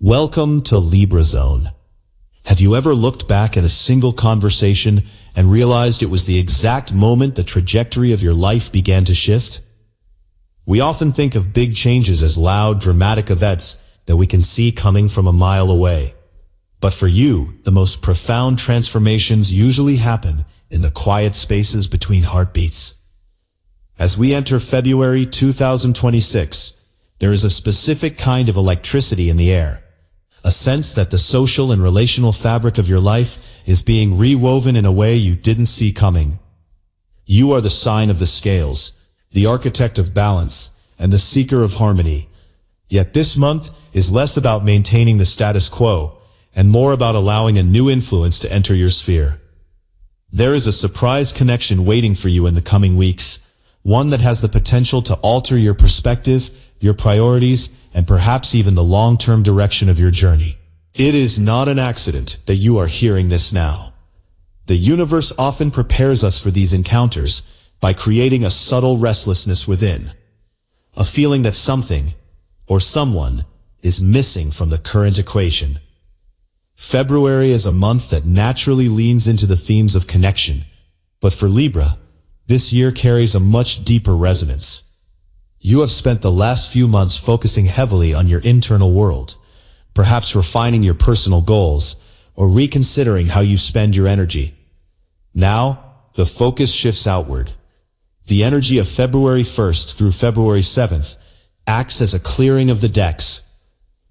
Welcome to Libra Zone. Have you ever looked back at a single conversation and realized it was the exact moment the trajectory of your life began to shift? We often think of big changes as loud, dramatic events that we can see coming from a mile away. But for you, the most profound transformations usually happen in the quiet spaces between heartbeats. As we enter February 2026, there is a specific kind of electricity in the air. A sense that the social and relational fabric of your life is being rewoven in a way you didn't see coming. You are the sign of the scales, the architect of balance, and the seeker of harmony. Yet this month is less about maintaining the status quo and more about allowing a new influence to enter your sphere. There is a surprise connection waiting for you in the coming weeks, one that has the potential to alter your perspective, your priorities, and perhaps even the long-term direction of your journey. It is not an accident that you are hearing this now. The universe often prepares us for these encounters by creating a subtle restlessness within, a feeling that something or someone is missing from the current equation. February is a month that naturally leans into the themes of connection, but for Libra, this year carries a much deeper resonance. You have spent the last few months focusing heavily on your internal world, perhaps refining your personal goals or reconsidering how you spend your energy. Now, the focus shifts outward. The energy of February 1st through February 7th acts as a clearing of the decks.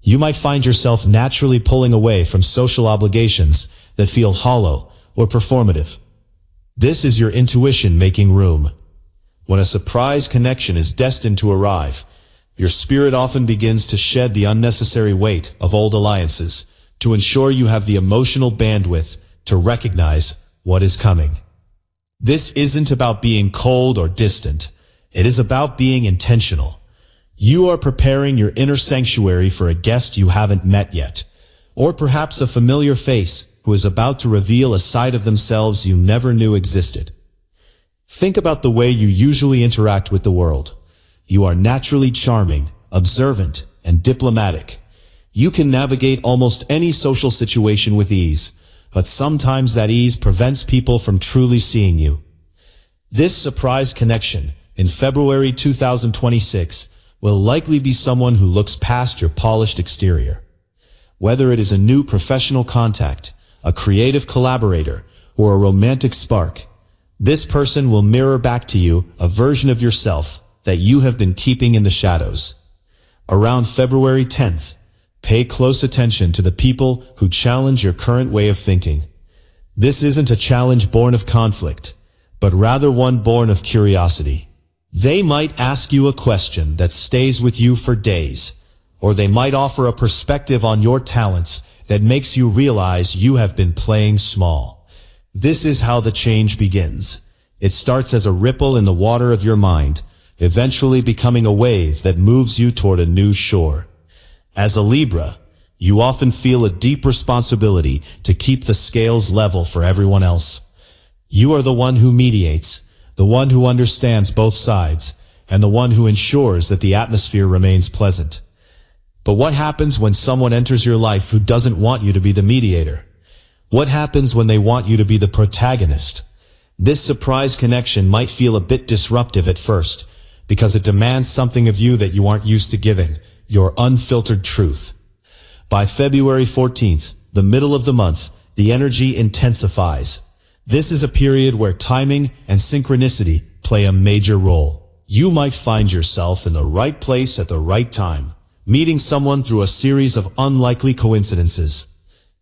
You might find yourself naturally pulling away from social obligations that feel hollow or performative. This is your intuition making room. When a surprise connection is destined to arrive, your spirit often begins to shed the unnecessary weight of old alliances to ensure you have the emotional bandwidth to recognize what is coming. This isn't about being cold or distant. It is about being intentional. You are preparing your inner sanctuary for a guest you haven't met yet, or perhaps a familiar face who is about to reveal a side of themselves you never knew existed. Think about the way you usually interact with the world. You are naturally charming, observant, and diplomatic. You can navigate almost any social situation with ease, but sometimes that ease prevents people from truly seeing you. This surprise connection in February 2026 will likely be someone who looks past your polished exterior. Whether it is a new professional contact, a creative collaborator, or a romantic spark, this person will mirror back to you a version of yourself that you have been keeping in the shadows. Around February 10th, pay close attention to the people who challenge your current way of thinking. This isn't a challenge born of conflict, but rather one born of curiosity. They might ask you a question that stays with you for days, or they might offer a perspective on your talents that makes you realize you have been playing small. This is how the change begins. It starts as a ripple in the water of your mind, eventually becoming a wave that moves you toward a new shore. As a Libra, you often feel a deep responsibility to keep the scales level for everyone else. You are the one who mediates, the one who understands both sides, and the one who ensures that the atmosphere remains pleasant. But what happens when someone enters your life who doesn't want you to be the mediator? What happens when they want you to be the protagonist? This surprise connection might feel a bit disruptive at first, because it demands something of you that you aren't used to giving, your unfiltered truth. By February 14th, the middle of the month, the energy intensifies. This is a period where timing and synchronicity play a major role. You might find yourself in the right place at the right time, meeting someone through a series of unlikely coincidences.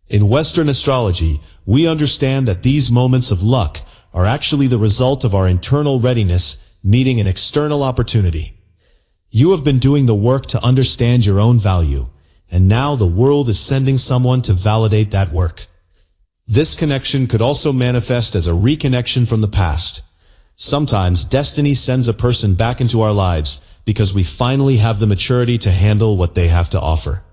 In Western astrology, we understand that these moments of luck are actually the result of our internal readiness meeting an external opportunity. You have been doing the work to understand your own value, and now the world is sending someone to validate that work. This connection could also manifest as a reconnection from the past. Sometimes destiny sends a person back into our lives because we finally have the maturity to handle what they have to offer.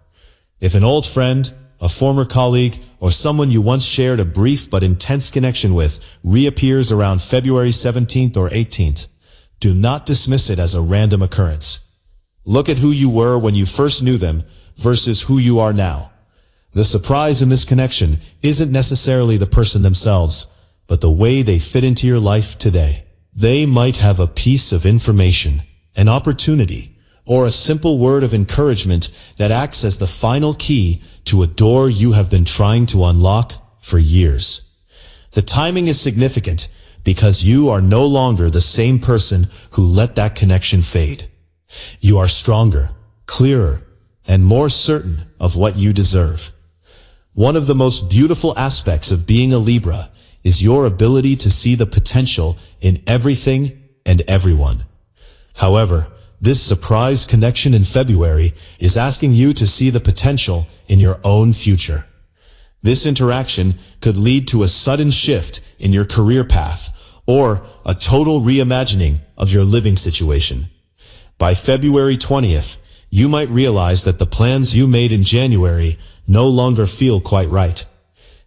If an old friend, a former colleague, or someone you once shared a brief but intense connection with reappears around February 17th or 18th, do not dismiss it as a random occurrence. Look at who you were when you first knew them versus who you are now. The surprise in this connection isn't necessarily the person themselves, but the way they fit into your life today. They might have a piece of information, an opportunity, or a simple word of encouragement that acts as the final key to a door you have been trying to unlock for years. The timing is significant because you are no longer the same person who let that connection fade. You are stronger, clearer, and more certain of what you deserve. One of the most beautiful aspects of being a Libra is your ability to see the potential in everything and everyone. However, this surprise connection in February is asking you to see the potential in your own future. This interaction could lead to a sudden shift in your career path or a total reimagining of your living situation. By February 20th, you might realize that the plans you made in January no longer feel quite right.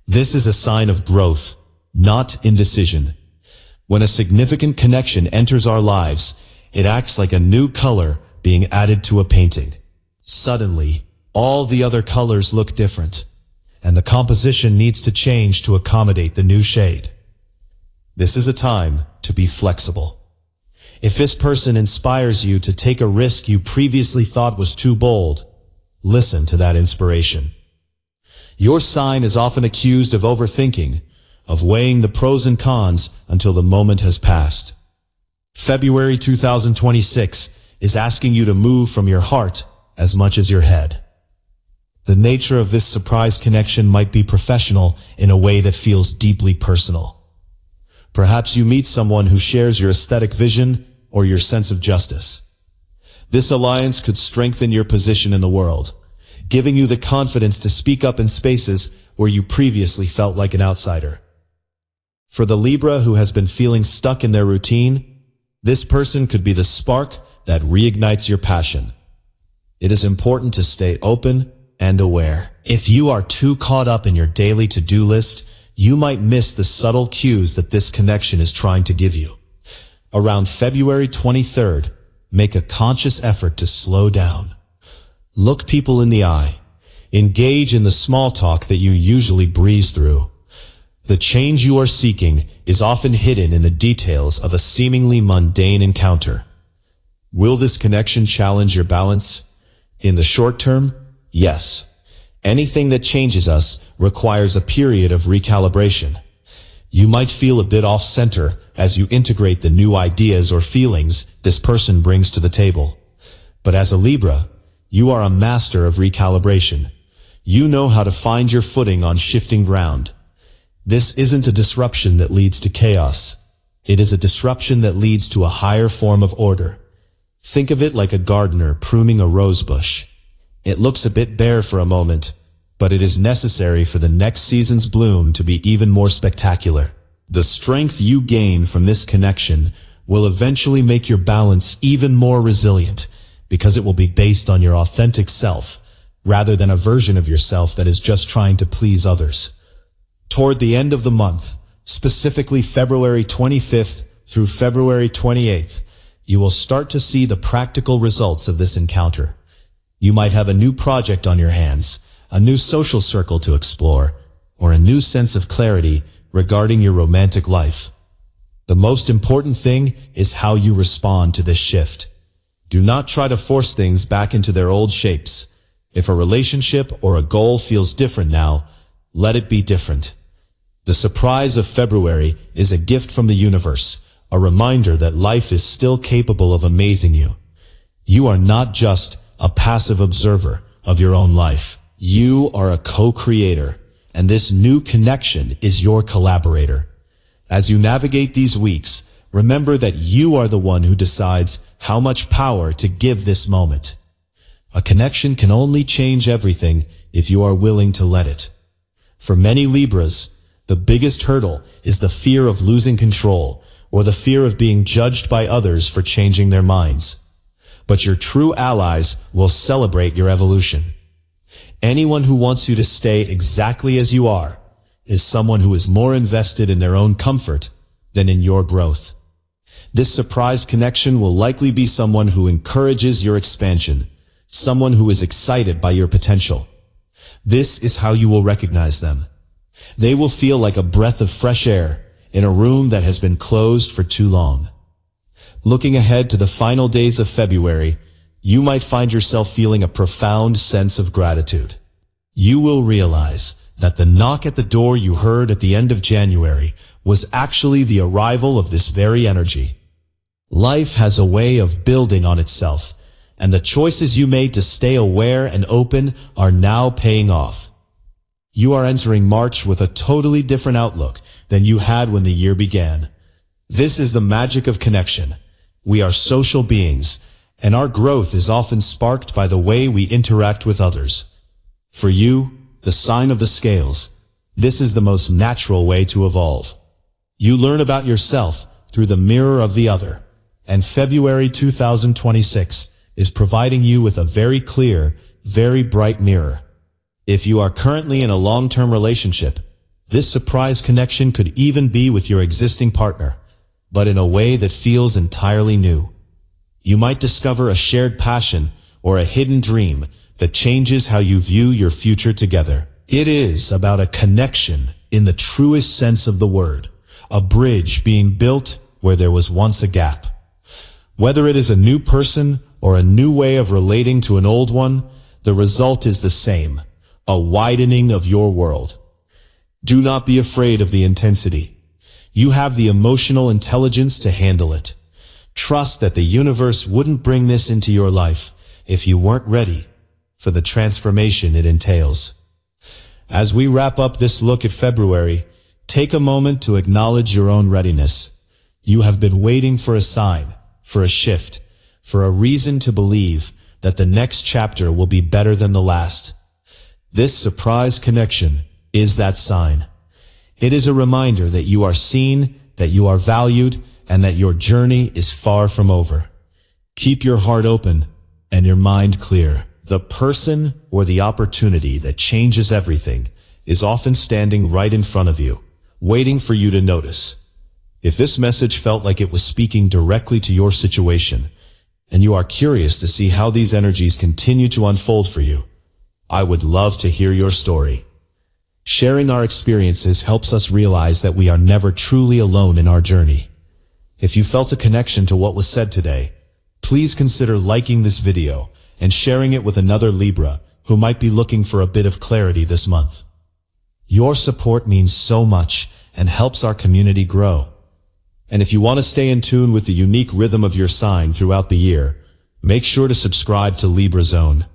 This is a sign of growth, not indecision. When a significant connection enters our lives, it acts like a new color being added to a painting. Suddenly, all the other colors look different, and the composition needs to change to accommodate the new shade. This is a time to be flexible. If this person inspires you to take a risk you previously thought was too bold, listen to that inspiration. Your sign is often accused of overthinking, of weighing the pros and cons until the moment has passed. February 2026 is asking you to move from your heart as much as your head. The nature of this surprise connection might be professional in a way that feels deeply personal. Perhaps you meet someone who shares your aesthetic vision or your sense of justice. This alliance could strengthen your position in the world, giving you the confidence to speak up in spaces where you previously felt like an outsider. For the Libra who has been feeling stuck in their routine, this person could be the spark that reignites your passion. It is important to stay open and aware. If you are too caught up in your daily to-do list, you might miss the subtle cues that this connection is trying to give you. Around February 23rd, make a conscious effort to slow down. Look people in the eye. Engage in the small talk that you usually breeze through. The change you are seeking is often hidden in the details of a seemingly mundane encounter. Will this connection challenge your balance? In the short term, yes. Anything that changes us requires a period of recalibration. You might feel a bit off-center as you integrate the new ideas or feelings this person brings to the table. But as a Libra, you are a master of recalibration. You know how to find your footing on shifting ground. This isn't a disruption that leads to chaos. It is a disruption that leads to a higher form of order. Think of it like a gardener pruning a rose bush. It looks a bit bare for a moment, but it is necessary for the next season's bloom to be even more spectacular. The strength you gain from this connection will eventually make your balance even more resilient, because it will be based on your authentic self, rather than a version of yourself that is just trying to please others. Toward the end of the month, specifically February 25th through February 28th, you will start to see the practical results of this encounter. You might have a new project on your hands, a new social circle to explore, or a new sense of clarity regarding your romantic life. The most important thing is how you respond to this shift. Do not try to force things back into their old shapes. If a relationship or a goal feels different now, let it be different. The surprise of February is a gift from the universe, a reminder that life is still capable of amazing you. You are not just a passive observer of your own life. You are a co-creator, and this new connection is your collaborator. As you navigate these weeks, remember that you are the one who decides how much power to give this moment. A connection can only change everything if you are willing to let it. For many Libras, the biggest hurdle is the fear of losing control or the fear of being judged by others for changing their minds. But your true allies will celebrate your evolution. Anyone who wants you to stay exactly as you are is someone who is more invested in their own comfort than in your growth. This surprise connection will likely be someone who encourages your expansion, someone who is excited by your potential. This is how you will recognize them. They will feel like a breath of fresh air in a room that has been closed for too long. Looking ahead to the final days of February, you might find yourself feeling a profound sense of gratitude. You will realize that the knock at the door you heard at the end of January was actually the arrival of this very energy. Life has a way of building on itself, and the choices you made to stay aware and open are now paying off. You are entering March with a totally different outlook than you had when the year began. This is the magic of connection. We are social beings, and our growth is often sparked by the way we interact with others. For you, the sign of the scales, this is the most natural way to evolve. You learn about yourself through the mirror of the other, and February 2026 is providing you with a very clear, very bright mirror. If you are currently in a long-term relationship, this surprise connection could even be with your existing partner, but in a way that feels entirely new. You might discover a shared passion or a hidden dream that changes how you view your future together. It is about a connection in the truest sense of the word, a bridge being built where there was once a gap. Whether it is a new person or a new way of relating to an old one, the result is the same, a widening of your world. Do not be afraid of the intensity. You have the emotional intelligence to handle it. Trust that the universe wouldn't bring this into your life if you weren't ready for the transformation it entails. As we wrap up this look at February, take a moment to acknowledge your own readiness. You have been waiting for a sign, for a shift, for a reason to believe that the next chapter will be better than the last. This surprise connection is that sign. It is a reminder that you are seen, that you are valued, and that your journey is far from over. Keep your heart open and your mind clear. The person or the opportunity that changes everything is often standing right in front of you, waiting for you to notice. If this message felt like it was speaking directly to your situation, and you are curious to see how these energies continue to unfold for you, I would love to hear your story. Sharing our experiences helps us realize that we are never truly alone in our journey. If you felt a connection to what was said today, please consider liking this video and sharing it with another Libra who might be looking for a bit of clarity this month. Your support means so much and helps our community grow. And if you want to stay in tune with the unique rhythm of your sign throughout the year, make sure to subscribe to Libra Zone.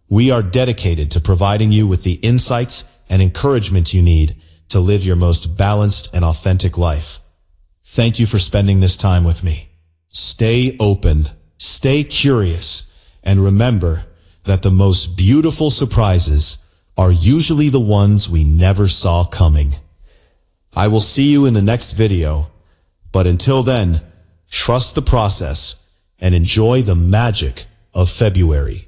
We are dedicated to providing you with the insights and encouragement you need to live your most balanced and authentic life. Thank you for spending this time with me. Stay open, stay curious, and remember that the most beautiful surprises are usually the ones we never saw coming. I will see you in the next video, but until then, trust the process and enjoy the magic of February.